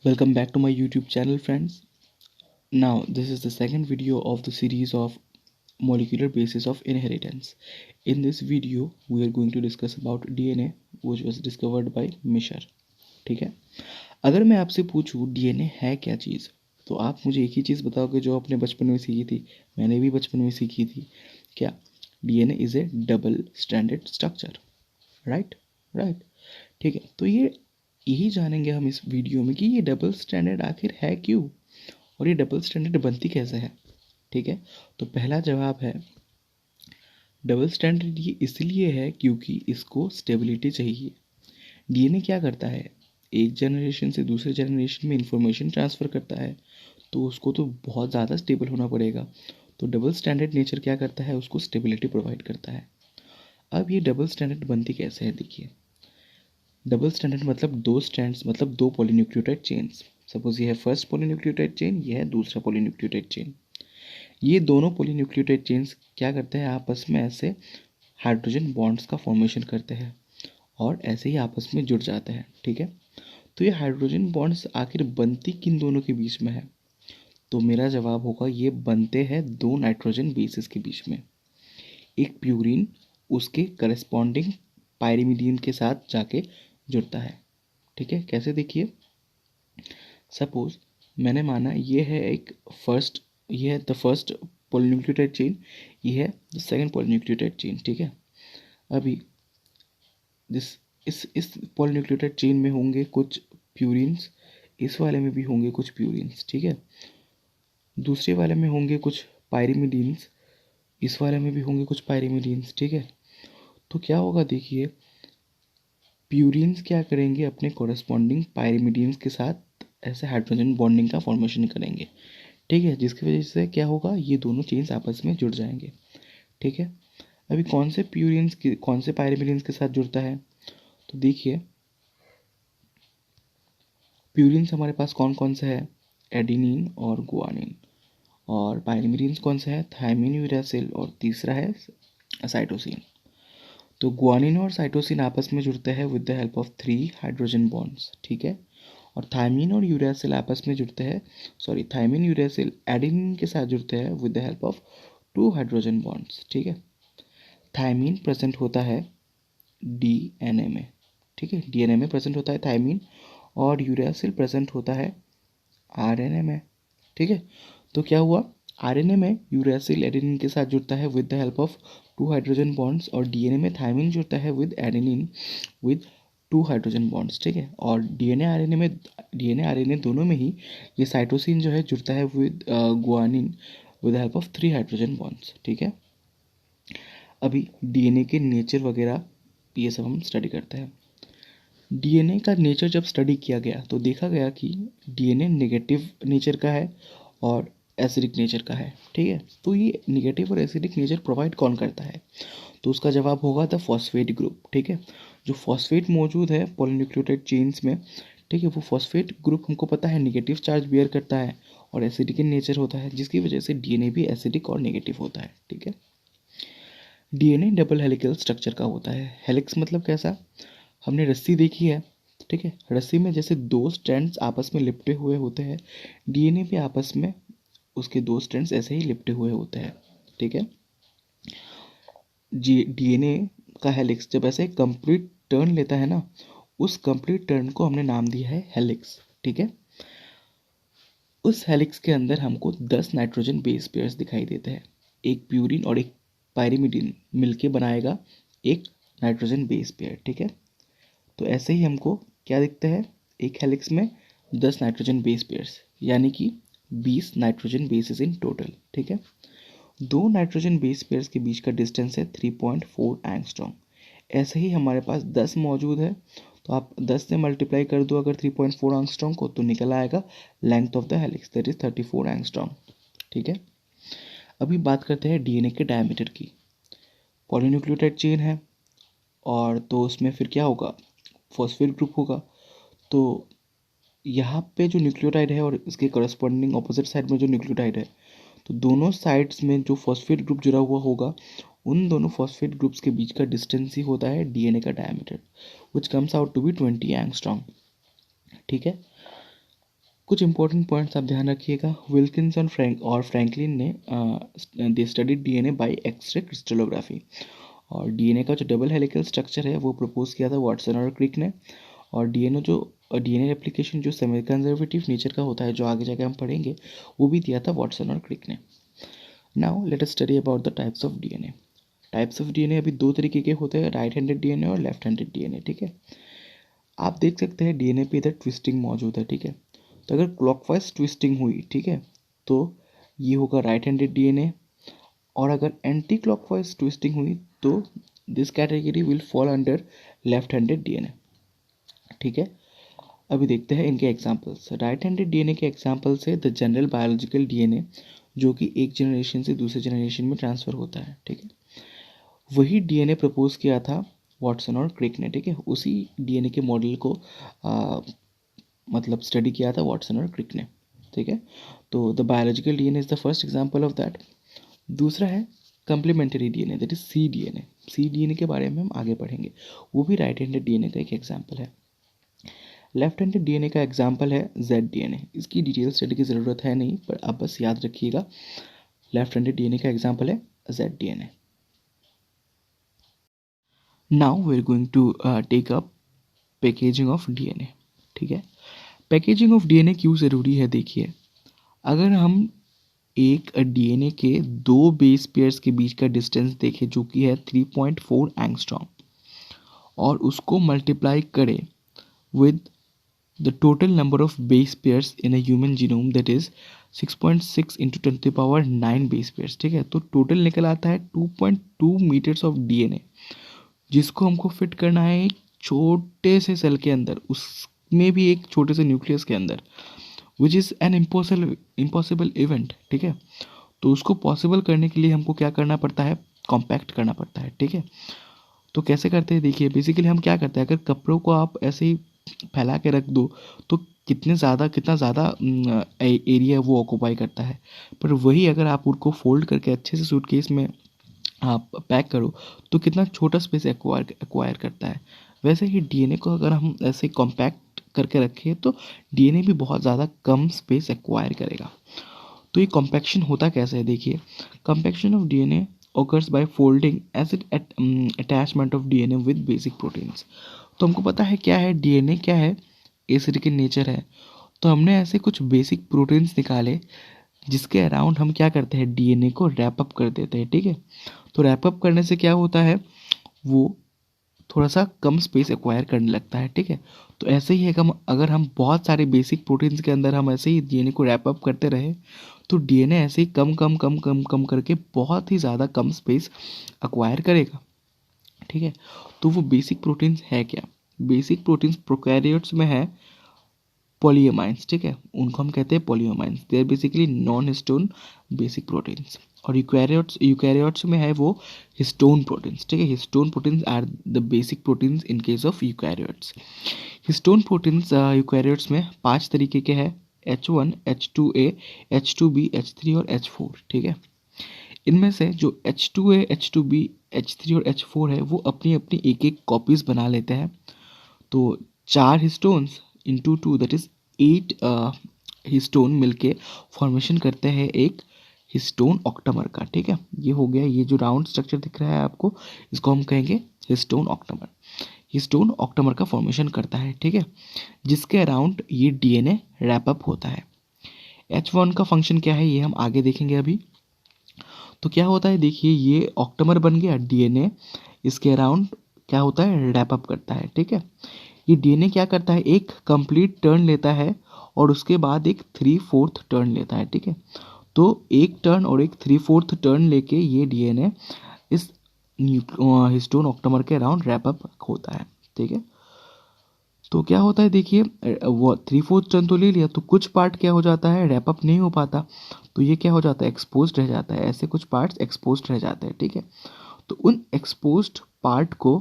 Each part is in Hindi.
Welcome back to my YouTube channel, friends. Now, this is the second video of the series of molecular basis of inheritance. In this video, we are going to discuss about DNA, which was discovered by Misher. ठीक है, अगर मैं आपसे पूछूं DNA है क्या चीज़, तो आप मुझे एक ही चीज़ बताओगे जो आपने बचपन में सीखी थी, मैंने भी बचपन में सीखी थी। क्या? DNA is A double standard structure. Right right ठीक है, तो यही जानेंगे हम इस वीडियो में कि ये डबल स्टैंडर्ड आखिर है क्यों और ये डबल स्टैंडर्ड बनती कैसे है। ठीक है, तो पहला जवाब है डबल स्टैंडर्ड ये इसलिए है क्योंकि इसको स्टेबिलिटी चाहिए। डीएनए क्या करता है, एक जनरेशन से दूसरे जनरेशन में इंफॉर्मेशन ट्रांसफ़र करता है, तो उसको तो बहुत ज़्यादा स्टेबल होना पड़ेगा। तो डबल स्टैंडर्ड नेचर क्या करता है, उसको स्टेबिलिटी प्रोवाइड करता है। अब ये डबल स्टैंडर्ड बनती कैसे है, देखिए। डबल स्टैंडर्ड मतलब दो स्ट्रैंड्स, मतलब दो पॉलीन्यूक्लियोटाइड चेन्स। सपोज ये है फर्स्ट पॉलीन्यूक्लियोटाइड चेन, ये है दूसरा पॉलीन्यूक्लियोटाइड चेन। ये दोनों पॉलीन्यूक्लियोटाइड चेन्स क्या करते हैं, आपस में ऐसे हाइड्रोजन बॉन्ड्स का फॉर्मेशन करते हैं और ऐसे ही आपस में जुड़ जाते हैं। ठीक है, तो ये हाइड्रोजन बॉन्ड्स आखिर बनती किन दोनों के बीच में है, तो मेरा जवाब होगा ये बनते हैं दो नाइट्रोजन बेसिस के बीच में। एक प्यूरिन उसके करस्पॉन्डिंग पायरिमिडीन के साथ जाके जुड़ता है। ठीक है, कैसे, देखिए। सपोज मैंने माना ये है द फर्स्ट पॉलीन्यूक्लियोटाइड चेन, ये है द सेकंड पॉलीन्यूक्लियोटाइड चेन। ठीक है, अभी दिस इस पॉलीन्यूक्लियोटाइड चेन में होंगे कुछ प्यूरिन्स, इस वाले में भी होंगे कुछ प्यूरिन्स। ठीक है, दूसरे वाले में होंगे कुछ पायरिमिडीन्स, इस वाले में भी होंगे कुछ पायरिमिडीन्स। ठीक है, तो क्या होगा, देखिए, प्यूरिन्स क्या करेंगे, अपने कोरस्पॉन्डिंग पायरिमिडीन्स के साथ ऐसे हाइड्रोजन बॉन्डिंग का फॉर्मेशन करेंगे। ठीक है, जिसकी वजह से क्या होगा, ये दोनों चेन्स आपस में जुड़ जाएंगे। ठीक है, अभी कौन से पायरिमिडीन्स के साथ जुड़ता है, तो देखिए प्यूरिन्स हमारे पास कौन कौन से है, एडिनिन और गुआनिन। और पायरिमिडीन्स कौन से है, थायमिन, यूरासिल और तीसरा है साइटोसिन। तो गुआनिन और साइटोसिन आपस में जुड़ते हैं with the help of 3 hydrogen bonds. ठीक है, और थायमिन और यूरासिल आपस में जुड़ते हैं, थायमिन यूरासिल एडेनिन के साथ जुड़ते हैं with the help of 2 hydrogen bonds. ठीक है, थायमिन प्रेजेंट होता है डीएनए में। ठीक है, डीएनए में प्रेजेंट होता है थायमिन, और यूरासिल प्रेजेंट होता है आरएनए में। ठीक है, तो क्या हुआ, आरएनए में यूरासिल एडेनिन के साथ जुड़ता है with the help of 2 hydrogen bonds, और डीएनए में थायमिन जुड़ता है with adenine with 2 hydrogen bonds. ठीक है, और डीएनए आरएनए दोनों में ही ये साइटोसिन जो है जुड़ता है with guanine with the help of 3 hydrogen bonds. ठीक है, अभी डीएनए के नेचर वगैरह ये सब हम स्टडी करते हैं। डीएनए का नेचर जब स्टडी किया गया तो देखा गया कि डीएनए नेगेटिव नेचर का है और एसिडिक नेचर का है। ठीक है, तो ये नेगेटिव और एसिडिक नेचर प्रोवाइड कौन करता है, तो उसका जवाब होगा द फॉस्फेट ग्रुप। ठीक है, जो फॉस्फेट मौजूद है पॉलीन्यूक्लियोटाइड चेन्स में, ठीक है, वो फॉस्फेट ग्रुप हमको पता है नेगेटिव चार्ज बियर करता है और एसिडिक इन नेचर होता है, जिसकी वजह से डीएनए भी एसिडिक और नेगेटिव होता है। ठीक है, डीएनए डबल हेलिकल स्ट्रक्चर का होता है। हेलिक्स मतलब कैसा, हमने रस्सी देखी है। ठीक है, रस्सी में जैसे दो स्ट्रैंड्स आपस में लिपटे हुए होते हैं, डीएनए भी आपस में उसके दो स्ट्रैंड्स ऐसे ही लिपटे हुए होते हैं। ठीक है, जी, डीएनए का हेलिक्स जब ऐसे कंप्लीट टर्न लेता है ना, उस कंप्लीट टर्न को हमने नाम दिया है हेलिक्स। ठीक है, उस हेलिक्स के अंदर हमको 10 नाइट्रोजन बेस पेयर्स दिखाई देते हैं। एक प्यूरिन और एक पायरिमिडिन मिलके बनाएगा एक नाइट्रोजन बेस पेयर। ठीक है, तो ऐसे ही हमको क्या दिखता है, एक हेलिक्स में 10 नाइट्रोजन बेस पेयर्स, यानी कि 20 नाइट्रोजन बेसिस इन टोटल। ठीक है, दो नाइट्रोजन बेस पेयर्स के बीच का डिस्टेंस है 3.4 एंगस्ट्रॉम। ऐसे ही हमारे पास 10 मौजूद है, तो आप 10 से मल्टीप्लाई कर दो अगर 3.4 एंगस्ट्रॉम को, तो निकल आएगा length of the helix, that is 34 angstrom. ठीक है, अभी बात करते हैं डीएनए के डायमीटर की। पॉलीन्यूक्लियोटाइड चेन है, और तो उसमें फिर क्या होगा, फॉस्फेट ग्रुप होगा। तो यहाँ पे जो न्यूक्लियोटाइड है और इसके करस्पॉन्डिंग ऑपोजिट साइड में जो न्यूक्लियोटाइड है, तो दोनों साइड्स में जो फॉस्फेट ग्रुप जुड़ा हुआ होगा, उन दोनों फॉस्फेट ग्रुप्स के बीच का डिस्टेंस ही होता है डीएनए का diameter, which comes out to be 20 angstrom. ठीक है, कुछ इंपॉर्टेंट पॉइंट्स आप ध्यान रखिएगा। विल्किंसन और फ्रैंकलिन ने they studied DNA by x ray crystallography. और डीएनए का जो डबल हेलिकल स्ट्रक्चर है वो प्रपोज किया था वाटसन और क्रिक ने। और डीएनए रेप्लिकेशन जो सेमी कंजर्वेटिव नेचर का होता है, जो आगे जाके हम पढ़ेंगे, वो भी दिया था वाटसन और क्रिक ने। Now let us study about the types of DNA. Types of DNA अभी दो तरीके के होते हैं, राइट हैंडेड डीएनए और लेफ्ट हैंडेड डीएनए। ठीक है, आप देख सकते हैं डीएनए पे इधर ट्विस्टिंग मौजूद है। ठीक है, तो अगर क्लॉकवाइज ट्विस्टिंग हुई, ठीक है, तो ये होगा राइट हैंडेड डीएनए। और अगर एंटी क्लॉकवाइज ट्विस्टिंग हुई तो this category will fall under left handed DNA. ठीक है, अभी देखते हैं इनके एग्जांपल्स। राइट हैंडेड डीएनए के एग्जांपल्स है द जनरल बायोलॉजिकल डीएनए, जो कि एक जनरेशन से दूसरे जनरेशन में ट्रांसफ़र होता है। ठीक है, वही डीएनए प्रपोज किया था वाटसन और क्रिक ने। ठीक है, उसी डीएनए के मॉडल को मतलब स्टडी किया था वाटसन और क्रिक ने। ठीक है, तो the biological DNA is the first example of that. दूसरा है complementary DNA, that is C DNA. C DNA के बारे में हम आगे पढ़ेंगे, वो भी राइट हैंडेड डीएनए का एक एग्जांपल है। लेफ्ट हैंडेड डीएनए का एग्जांपल है जेड डीएनए। इसकी डिटेल स्टडी की ज़रूरत है नहीं, पर आप बस याद रखिएगा लेफ्ट हैंडेड डीएनए का एग्जांपल है Z DNA. Now we are going to take up packaging of DNA. ठीक है, पैकेजिंग ऑफ डीएनए क्यों ज़रूरी है? देखिए, अगर हम एक डीएनए के दो बेस पेयर्स के बीच का डिस्टेंस देखें, जो कि है 3.4 एंगस्ट्रॉम, और उसको मल्टीप्लाई करें with the total number of base pairs in a human genome, that is 6.6 into 10⁹ base pairs. ठीक है, तो टोटल निकल आता है 2.2 मीटर्स ऑफ डीएनए, जिसको हमको फिट करना है एक छोटे से सेल के अंदर, उसमें भी एक छोटे से न्यूक्लियस के अंदर, which is an impossible event. ठीक है, तो उसको पॉसिबल करने के लिए हमको क्या करना पड़ता है? कॉम्पैक्ट करना पड़ता है। ठीक है, तो कैसे करते हैं? देखिए, बेसिकली हम क्या करते हैं, अगर कपड़ों को आप ऐसे ही फैला के रख दो तो कितना ज़्यादा एरिया वो ऑक्यूपाई करता है। पर वही अगर आप उनको फोल्ड करके अच्छे से सूटकेस में आप पैक करो तो कितना छोटा स्पेस एक्वायर करता है। वैसे ही डीएनए को अगर हम ऐसे कॉम्पैक्ट करके रखें तो डीएनए भी बहुत ज़्यादा कम स्पेस एक्वायर करेगा। तो ये कॉम्पैक्शन होता कैसे है? देखिए, compaction of DNA occurs by folding acid attachment of DNA with basic proteins। तो हमको पता है क्या है डीएनए, क्या है, एसिड in नेचर है। तो हमने ऐसे कुछ बेसिक प्रोटीन्स निकाले जिसके अराउंड हम क्या करते हैं, डीएनए को रैप अप कर देते हैं। ठीक है, तो रैप अप करने से क्या होता है, वो थोड़ा सा कम स्पेस एक्वायर करने लगता है। ठीक है, तो ऐसे ही है कि अगर हम बहुत सारे बेसिक प्रोटीन्स के अंदर हम ऐसे ही डीएनए को रैप अप करते रहे तो डीएनए ऐसे ही कम कम कम कम कम करके बहुत ही ज़्यादा कम स्पेस एक्वायर करेगा। ठीक है, तो वो बेसिक प्रोटीन्स है क्या? बेसिक प्रोटीन्स प्रोकैरियोट्स में है पॉलीएमाइंस। ठीक है, उनको हम कहते हैं polyamines. They are basically non histone basic proteins. और यूकैरियोट्स में है वो हिस्टोन प्रोटीन्स। ठीक है, histone proteins are the basic proteins in case of eukaryotes. Histone proteins eukaryotes में 5 तरीके के हैं, H1, H2A, H2B, H3 और H4। ठीक है, इनमें से जो H2A, H2B, H3 और H4 है वो अपनी अपनी एक एक कॉपीज़ बना लेते हैं। तो 4 histones into 2 that is 8 histone मिलके फॉर्मेशन करते हैं एक हिस्टोन ऑक्टामर का। ठीक है, ये हो गया, ये जो राउंड स्ट्रक्चर दिख रहा है आपको, इसको हम कहेंगे हिस्टोन ऑक्टामर। हिस्टोन ऑक्टामर का फॉर्मेशन करता है। ठीक है, जिसके अराउंड ये डीएनए रैप अप होता है। H1 का फंक्शन क्या है ये हम आगे देखेंगे अभी। तो क्या होता है, देखिए, ये ऑक्टामर बन गया, डीएनए इसके अराउंड क्या होता है, रैप अप करता है। ठीक है, ये डीएनए क्या करता है, एक कंप्लीट टर्न लेता है और उसके बाद एक 3/4 टर्न लेता है। ठीक है, तो एक टर्न और एक 3/4 टर्न लेके ये डीएनए इस हिस्टोन ऑक्टामर के अराउंड रैप अप होता है। ठीक है, तो क्या होता है, देखिए, वो 3/4 टर्न तो ले लिया, तो कुछ पार्ट क्या हो जाता है, रैप अप नहीं हो पाता, तो ये क्या हो जाता है, एक्सपोज रह जाता है। ऐसे कुछ पार्ट्स एक्सपोज रह जाते हैं। ठीक है, तो उन एक्सपोज्ड पार्ट को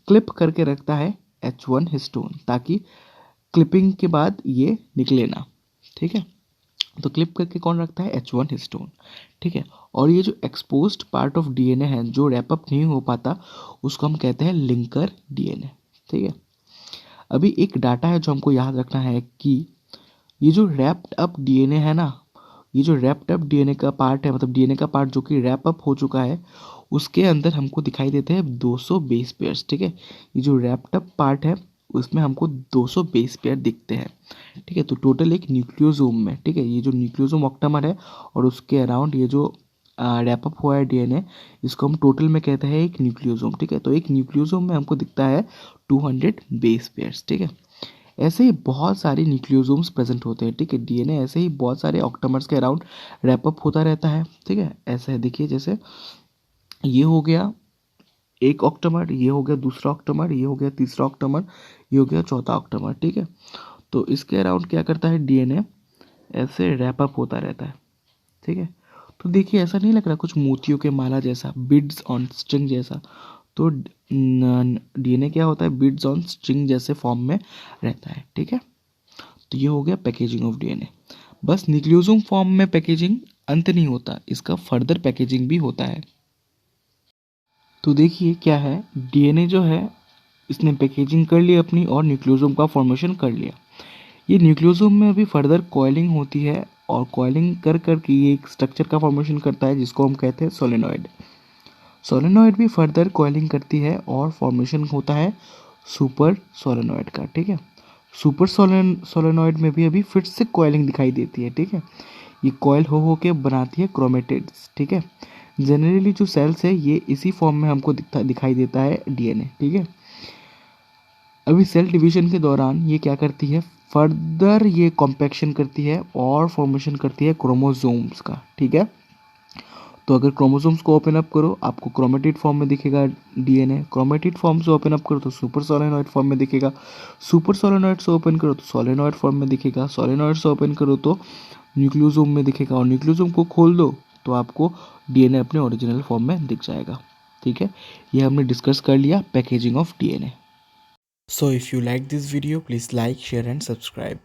क्लिप करके रखता है H1 हिस्टोन, ताकि क्लिपिंग के बाद ये निकले ना। ठीक है, तो क्लिप करके कौन रखता है, H1 हिस्टोन। ठीक है, और ये जो एक्सपोज्ड पार्ट ऑफ डीएनए है जो रैप अप नहीं हो पाता, उसको हम कहते हैं लिंकर डीएनए। ठीक है, अभी एक डाटा है जो हमको याद रखना है कि ये जो रैप्ड अप डीएनए है ना, ये जो रैप्ड अप डीएनए का पार्ट है, मतलब डीएनए का पार्ट जो कि रैप अप हो चुका है, उसके अंदर हमको दिखाई देते हैं 200 बेस पेयर्स। ठीक है, ये जो रैप्ड अप पार्ट है उसमें हमको 200 बेस पेयर दिखते हैं। ठीक है, तो टोटल एक न्यूक्लियोसोम में, ठीक है, ये जो न्यूक्लियोसोम ऑक्टामर है और उसके अराउंड ये जो रैप अप हुआ है डीएनए, इसको हम टोटल में कहते हैं एक न्यूक्लियोसोम। ठीक है, तो एक न्यूक्लियोसोम में हमको दिखता है 200 बेस पेयर्स। ठीक है, ऐसे ही बहुत सारे न्यूक्लियोसोम्स प्रेजेंट होते हैं। ठीक है, डीएनए ऐसे ही बहुत सारे ऑक्टामर्स के अराउंड रैप अप होता रहता है। ठीक है, ऐसे है, देखिए जैसे ये हो गया एक ऑक्टामर, ये हो गया दूसरा ऑक्टामर, ये हो गया तीसरा ऑक्टामर, ये हो गया चौथा ऑक्टामर। ठीक है, तो इसके अराउंड क्या करता है डीएनए, ऐसे रैप अप होता रहता है। ठीक है, तो देखिए ऐसा नहीं लग रहा कुछ मोतियों के माला जैसा, बिड्स ऑन स्ट्रिंग जैसा। तो डीएनए क्या होता है, बिड्स ऑन स्ट्रिंग जैसे फॉर्म में रहता है। ठीक है, तो ये हो गया पैकेजिंग ऑफ डीएनए। बस न्यूक्लियोसोम फॉर्म में पैकेजिंग अंत नहीं होता, इसका फर्दर पैकेजिंग भी होता है। तो देखिए क्या है, डीएनए जो है इसने पैकेजिंग कर ली अपनी और न्यूक्लियोसोम का फॉर्मेशन कर लिया। ये न्यूक्लियोसोम में अभी फर्दर कॉइलिंग होती है और कॉइलिंग कर कर के ये एक स्ट्रक्चर का फॉर्मेशन करता है जिसको हम कहते हैं सोलेनॉइड। सोलेनॉइड भी फर्दर कॉइलिंग करती है और फॉर्मेशन होता है सुपर सोलेनॉइड का। ठीक है, सुपर सोलेनॉइड में भी अभी फिर से कॉइलिंग दिखाई देती है। ठीक है, ये कॉइल हो के बनाती है क्रोमेटिड्स। ठीक है, जनरली जो सेल्स है ये इसी फॉर्म में हमको दिखाई देता है डीएनए। ठीक है, अभी सेल डिवीजन के दौरान ये क्या करती है, फर्दर ये कॉम्पैक्शन करती है और फॉर्मेशन करती है क्रोमोसोम्स का। ठीक है, तो अगर क्रोमोसोम्स को ओपन अप करो आपको क्रोमेटिड फॉर्म में दिखेगा डीएनए, क्रोमेटिड फॉर्म से ओपन अप करो तो सुपर सोलेनॉइड फॉर्म में दिखेगा, सुपर सोलेनॉइड से ओपन करो तो सोलेनॉइड फॉर्म में दिखेगा, सोलेनॉइड से ओपन करो तो न्यूक्लियोसोम में दिखेगा और न्यूक्लियोसोम को खोल दो तो आपको डीएनए अपने ओरिजिनल फॉर्म में दिख जाएगा। ठीक है, ये हमने डिस्कस कर लिया packaging of DNA. So if you like this video, please like, share and subscribe.